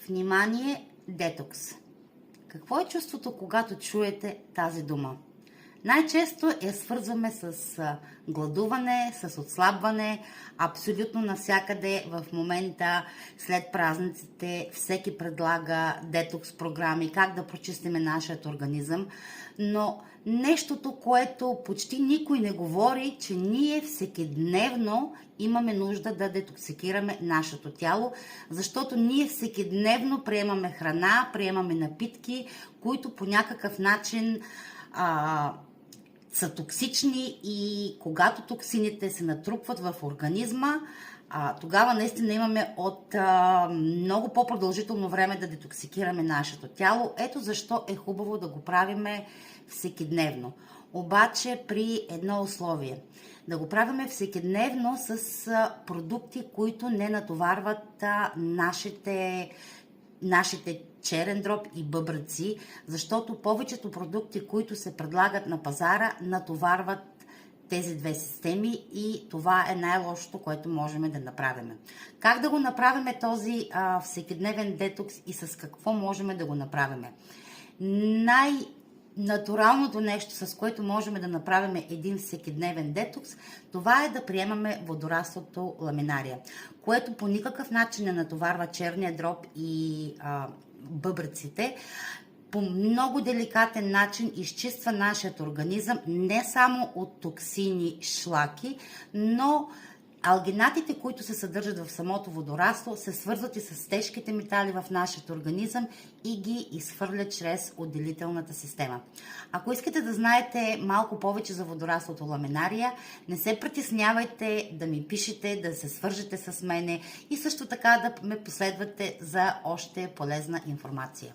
Внимание, детокс. Какво е чувството, когато чуете тази дума? Най-често я свързваме с гладуване, с отслабване. Абсолютно навсякъде в момента, след празниците, всеки предлага детокс програми, как да прочистиме нашият организъм. Но нещото, което почти никой не говори, че ние всекидневно имаме нужда да детоксикираме нашето тяло, защото ние всекидневно приемаме храна, приемаме напитки, които по някакъв начин са токсични, и когато токсините се натрупват в организма, тогава наистина имаме от много по-продължително време да детоксикираме нашето тяло. Ето защо е хубаво да го правиме всекидневно. Обаче при едно условие. Да го правиме всекидневно с продукти, които не натоварват нашите черен дроб и бъбреци, защото повечето продукти, които се предлагат на пазара, натоварват тези две системи и това е най-лошото, което можем да направим. Как да го направим този всекидневен детокс и с какво можем да го направим? Най-натуралното нещо, с което можем да направим един всекидневен детокс, това е да приемаме водораслото ламинария, което по никакъв начин не натоварва черния дроб и бъбреците. По много деликатен начин изчиства нашият организъм не само от токсини, шлаки, но алгинатите, които се съдържат в самото водорасло, се свързват и с тежките метали в нашия организъм и ги изхвърлят чрез отделителната система. Ако искате да знаете малко повече за водораслото ламинария, не се притеснявайте да ми пишете, да се свържете с мене и също така да ме последвате за още полезна информация.